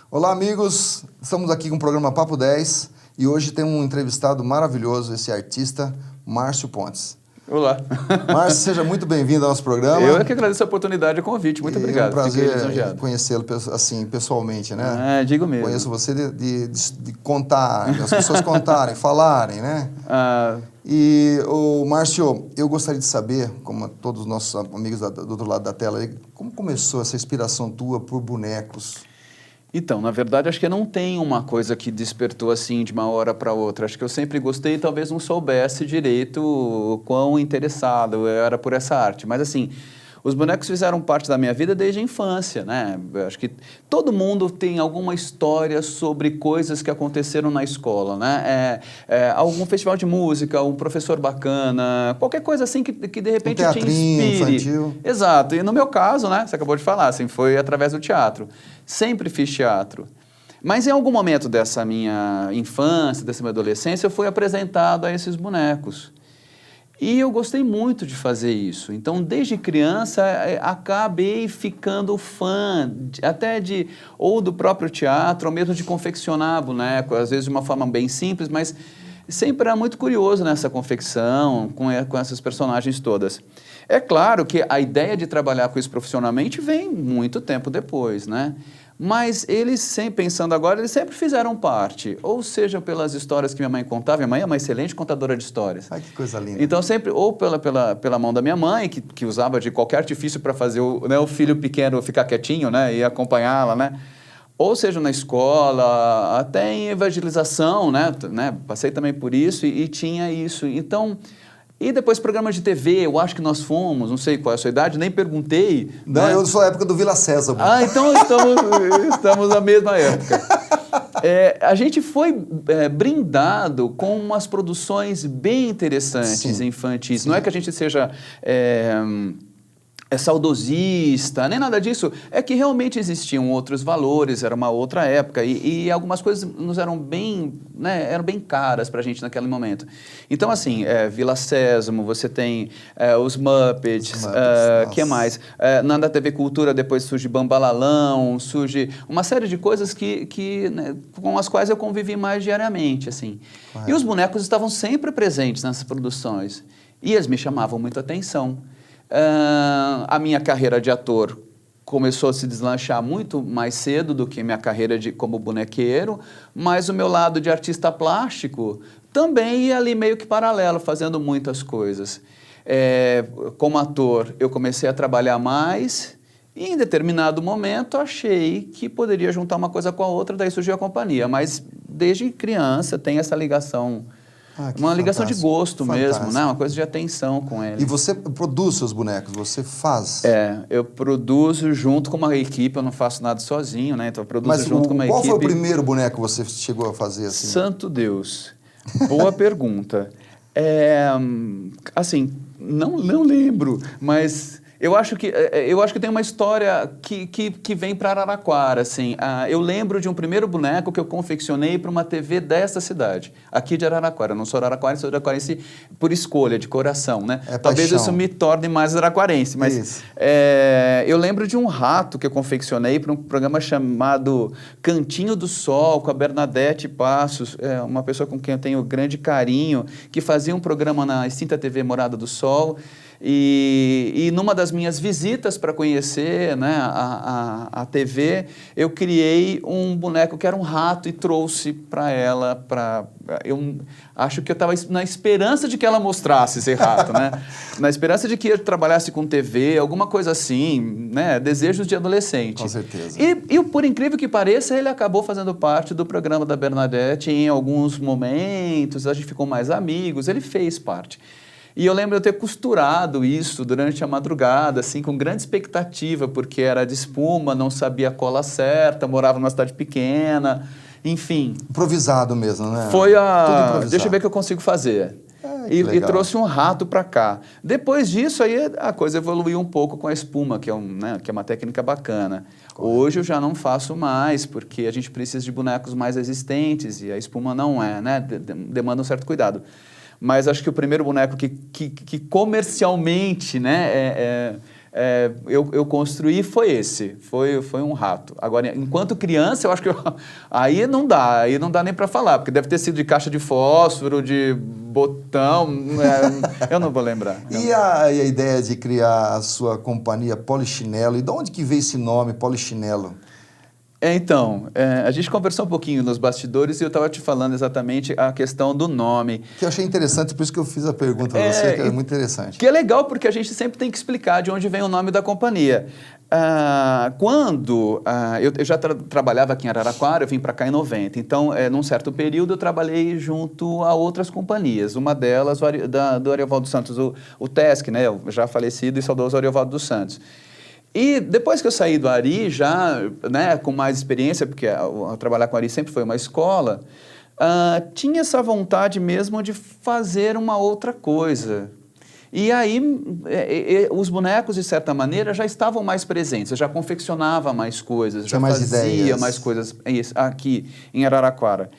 Olá, amigos. Estamos aqui com o programa Papo 10 e hoje tem um entrevistado maravilhoso, esse artista, Márcio Pontes. Olá. Márcio, seja muito bem-vindo ao nosso programa. Eu é que agradeço a oportunidade e o convite. Muito obrigado. É um prazer conhecê-lo assim, pessoalmente, né? Digo mesmo. Conheço você de contar, as pessoas contarem, falarem, né? E, Márcio, eu gostaria de saber, como todos os nossos amigos do outro lado da tela, como começou essa inspiração tua por bonecos? Então, na verdade, acho que não tem uma coisa que despertou assim de uma hora para outra. Acho que eu sempre gostei e talvez não soubesse direito o quão interessado eu era por essa arte. Mas assim, os bonecos fizeram parte da minha vida desde a infância, né? Acho que todo mundo tem alguma história sobre coisas que aconteceram na escola, né? Algum festival de música, um professor bacana, qualquer coisa assim que de repente te inspire. Infantil. Exato. E no meu caso, né? Você acabou de falar, assim, foi através do teatro. Sempre fiz teatro. Mas em algum momento dessa minha infância, dessa minha adolescência, eu fui apresentado a esses bonecos. E eu gostei muito de fazer isso. Então, desde criança, acabei ficando fã, ou do próprio teatro, ou mesmo de confeccionar boneco, às vezes de uma forma bem simples, mas sempre era muito curioso nessa confecção, com essas personagens todas. É claro que a ideia de trabalhar com isso profissionalmente vem muito tempo depois, né? Mas eles sempre, pensando agora, eles sempre fizeram parte, ou seja, pelas histórias que minha mãe contava. Minha mãe é uma excelente contadora de histórias. Ai, que coisa linda. Então, sempre, ou pela mão da minha mãe, que usava de qualquer artifício para fazer o filho pequeno ficar quietinho, né, e acompanhá-la, né? Ou seja, na escola, até em evangelização, né? Passei também por isso e tinha isso. Então... E depois programas de TV, eu acho que nós fomos, não sei qual é a sua idade, nem perguntei. Não, né? Eu sou da época do Vila Sésamo. Então estamos na mesma época. A gente foi brindado com umas produções bem interessantes, infantis. Sim. Não é que a gente seja... saudosista, nem nada disso, é que realmente existiam outros valores, era uma outra época e algumas coisas nos eram bem, né, eram bem caras pra gente naquele momento. Então assim, Vila Sésamo, você tem os Muppets, que mais? Na TV Cultura depois surge Bambalalão, surge uma série de coisas né, com as quais eu convivi mais diariamente, assim. E os bonecos estavam sempre presentes nessas produções e eles me chamavam muito a atenção. A minha carreira de ator começou a se deslanchar muito mais cedo do que minha carreira como bonequeiro, mas o meu lado de artista plástico também ia ali meio que paralelo, fazendo muitas coisas. Como ator, eu comecei a trabalhar mais e em determinado momento achei que poderia juntar uma coisa com a outra, daí surgiu a companhia, mas desde criança tem essa ligação. Uma ligação de gosto mesmo, né? Uma coisa de atenção com ele. E você produz seus bonecos, você faz? Eu produzo junto com uma equipe, eu não faço nada sozinho, né? Então eu produzo junto com uma equipe. Qual foi o primeiro boneco que você chegou a fazer assim? Santo Deus, boa pergunta. Assim, não lembro, mas... Eu acho que tem uma história que vem para Araraquara, assim. Eu lembro de um primeiro boneco que eu confeccionei para uma TV dessa cidade, aqui de Araraquara. Eu não sou araraquarense, sou araraquarense por escolha, de coração, né? Talvez isso me torne mais araraquarense, mas eu lembro de um rato que eu confeccionei para um programa chamado Cantinho do Sol, com a Bernadette Passos, uma pessoa com quem eu tenho grande carinho, que fazia um programa na extinta TV Morada do Sol. E numa das minhas visitas para conhecer, né, a TV, eu criei um boneco que era um rato e trouxe para ela. Eu acho que eu estava na esperança de que ela mostrasse esse rato, né? Na esperança de que eu trabalhasse com TV, alguma coisa assim, né? Desejos de adolescente. Com certeza. E por incrível que pareça, ele acabou fazendo parte do programa da Bernadette em alguns momentos, a gente ficou mais amigos, ele fez parte. E eu lembro de eu ter costurado isso durante a madrugada, assim, com grande expectativa, porque era de espuma, não sabia a cola certa, morava numa cidade pequena, enfim. Improvisado mesmo, né? Foi deixa eu ver o que eu consigo fazer. E trouxe um rato para cá. Depois disso, aí a coisa evoluiu um pouco com a espuma, que é uma técnica bacana. Correto. Hoje eu já não faço mais, porque a gente precisa de bonecos mais resistentes, e a espuma não é, né? Demanda um certo cuidado. Mas acho que o primeiro boneco que comercialmente, né, eu construí foi esse, foi um rato. Agora, enquanto criança, eu acho que aí não dá nem para falar, porque deve ter sido de caixa de fósforo, de botão, eu não vou lembrar. E a ideia de criar a sua companhia Polichinelo, e de onde que veio esse nome, Polichinelo? Então, a gente conversou um pouquinho nos bastidores e eu estava te falando exatamente a questão do nome. Que eu achei interessante, por isso que eu fiz a pergunta para você, que é muito interessante. Que é legal, porque a gente sempre tem que explicar de onde vem o nome da companhia. Quando eu já trabalhava aqui em Araraquara, eu vim para cá em 90. Então, num certo período, eu trabalhei junto a outras companhias. Uma delas, do Ariovaldo Santos, o TESC, né, o já falecido e saudoso Ariovaldo dos Santos. E depois que eu saí do Ari, já com mais experiência, porque trabalhar com o Ari sempre foi uma escola, tinha essa vontade mesmo de fazer uma outra coisa. E aí, os bonecos, de certa maneira, já estavam mais presentes, eu já confeccionava mais coisas, já fazia mais coisas aqui em Araraquara.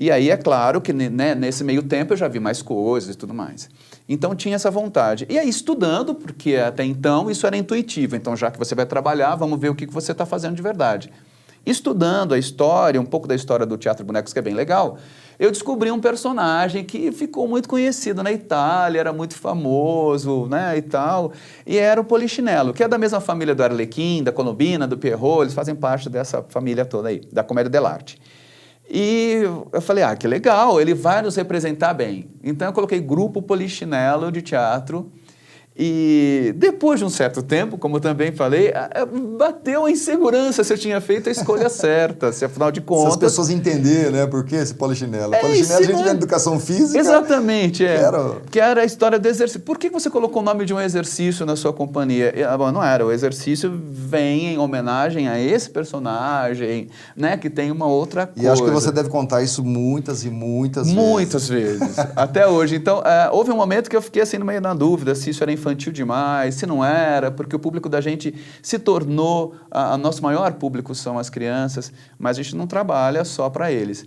E aí, é claro que nesse meio tempo eu já vi mais coisas e tudo mais. Então, tinha essa vontade. E aí, estudando, porque até então isso era intuitivo. Então, já que você vai trabalhar, vamos ver o que você está fazendo de verdade. Estudando a história, um pouco da história do Teatro Bonecos, que é bem legal, eu descobri um personagem que ficou muito conhecido na Itália, era muito famoso, e tal, e era o Polichinelo, que é da mesma família do Arlequim, da Colombina, do Pierrot, eles fazem parte dessa família toda aí, da Comédia dell'arte. E eu falei, que legal, ele vai nos representar bem. Então eu coloquei Grupo Polichinelo de Teatro. E depois de um certo tempo, como eu também falei, bateu a insegurança se eu tinha feito a escolha certa, se afinal de contas... Se as pessoas entenderem, né, por que esse polichinelo? Polichinelo a gente vê na educação física. Exatamente, que era a história do exercício. Por que você colocou o nome de um exercício na sua companhia? Bom, não era, o exercício vem em homenagem a esse personagem, que tem uma outra coisa. E acho que você deve contar isso muitas e muitas vezes. Muitas vezes, até hoje. Então, houve um momento que eu fiquei assim no meio na dúvida se isso era infantil demais, se não era, porque o público da gente se tornou, nosso maior público são as crianças, mas a gente não trabalha só para eles.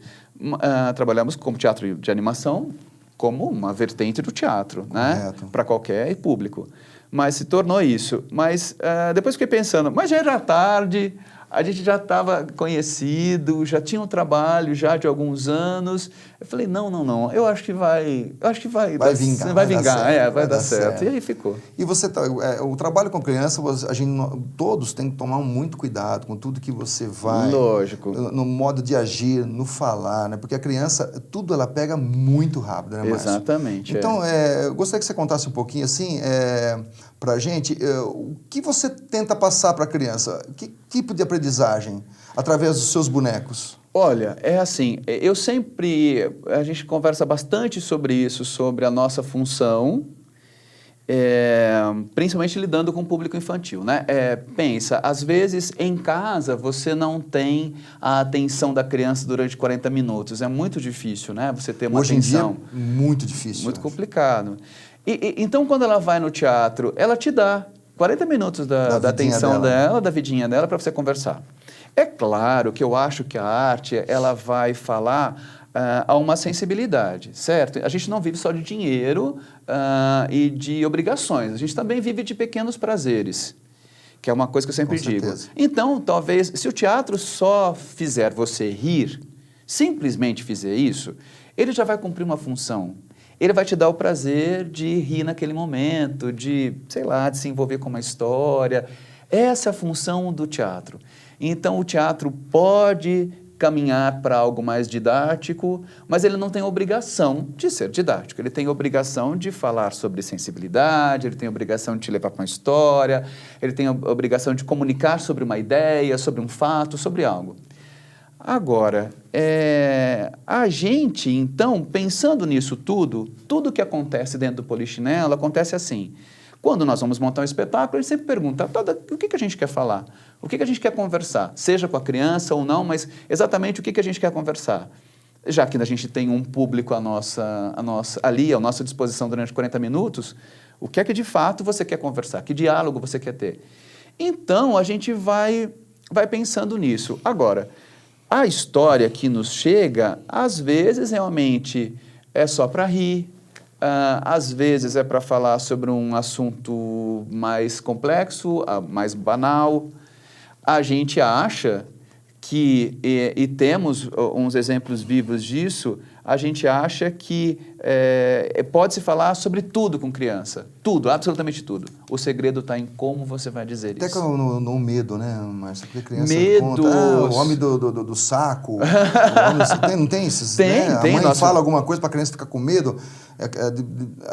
Trabalhamos como teatro de animação, como uma vertente do teatro, para qualquer público. Mas se tornou isso. Mas depois fiquei pensando, mas já era tarde, a gente já estava conhecido, já tinha um trabalho já de alguns anos. Eu falei, não, eu acho que vai vingar. Vai dar certo. E aí ficou. E você, o trabalho com criança, todos têm que tomar muito cuidado com tudo que você vai... Lógico. No modo de agir, no falar, né? Porque a criança, tudo ela pega muito rápido, né, Márcio? Exatamente. Então, eu gostaria que você contasse um pouquinho, assim, para a gente, o que você tenta passar para a criança? Que tipo de aprendizagem através dos seus bonecos? Olha, é assim, a gente conversa bastante sobre isso, sobre a nossa função, principalmente lidando com o público infantil, né? Pensa, às vezes em casa você não tem a atenção da criança durante 40 minutos, é muito difícil, né? Você ter uma atenção. Hoje em dia, muito difícil. Muito complicado. Então, quando ela vai no teatro, ela te dá 40 minutos da atenção dela, da vidinha dela, para você conversar. É claro que eu acho que a arte ela vai falar a uma sensibilidade, certo? A gente não vive só de dinheiro e de obrigações, a gente também vive de pequenos prazeres, que é uma coisa que eu sempre digo. Então, talvez, se o teatro só fizer você rir, simplesmente fizer isso, ele já vai cumprir uma função. Ele vai te dar o prazer de rir naquele momento, de, sei lá, de se envolver com uma história. Essa é a função do teatro. Então, o teatro pode caminhar para algo mais didático, mas ele não tem obrigação de ser didático. Ele tem obrigação de falar sobre sensibilidade, ele tem obrigação de te levar para uma história, ele tem a obrigação de comunicar sobre uma ideia, sobre um fato, sobre algo. Agora, a gente, então, pensando nisso tudo que acontece dentro do Polichinelo acontece assim. Quando nós vamos montar um espetáculo, a gente sempre pergunta, o que a gente quer falar? O que a gente quer conversar? Seja com a criança ou não, mas exatamente o que a gente quer conversar? Já que a gente tem um público ali à nossa disposição durante 40 minutos, o que é que de fato você quer conversar? Que diálogo você quer ter? Então, a gente vai pensando nisso. Agora, a história que nos chega, às vezes, realmente é só para rir, Às vezes é para falar sobre um assunto mais complexo, mais banal. A gente acha que, e temos uns exemplos vivos disso, a gente acha que pode-se falar sobre tudo com criança. Tudo, absolutamente tudo. O segredo está em como você vai dizer Até isso. Até no medo, né, Márcio? Porque criança Medos. conta, o homem do saco, não tem esses, Tem, né? tem. A mãe fala alguma coisa para a criança ficar com medo.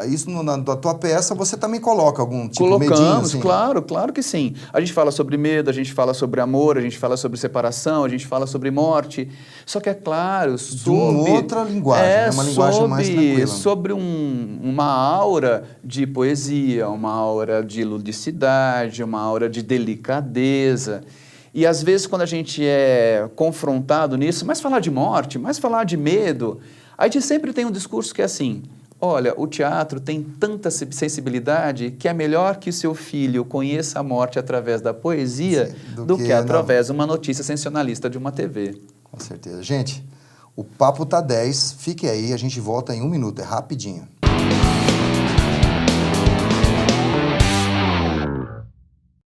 Isso na tua peça você também coloca algum tipo de medinho? Colocamos, Assim? claro que sim. A gente fala sobre medo, a gente fala sobre amor, a gente fala sobre separação, a gente fala sobre morte. Só que é claro, de uma outra linguagem, né? Uma linguagem mais tranquila. Sobre uma aura de poesia, uma aura de ludicidade, uma aura de delicadeza. E às vezes quando a gente é confrontado nisso, mas falar de morte, mas falar de medo, a gente sempre tem um discurso que é assim: olha, o teatro tem tanta sensibilidade que é melhor que o seu filho conheça a morte através da poesia do que através de uma notícia sensacionalista de uma TV. Com certeza. Gente, o papo tá 10. Fique aí, a gente volta em 1 minuto, é rapidinho.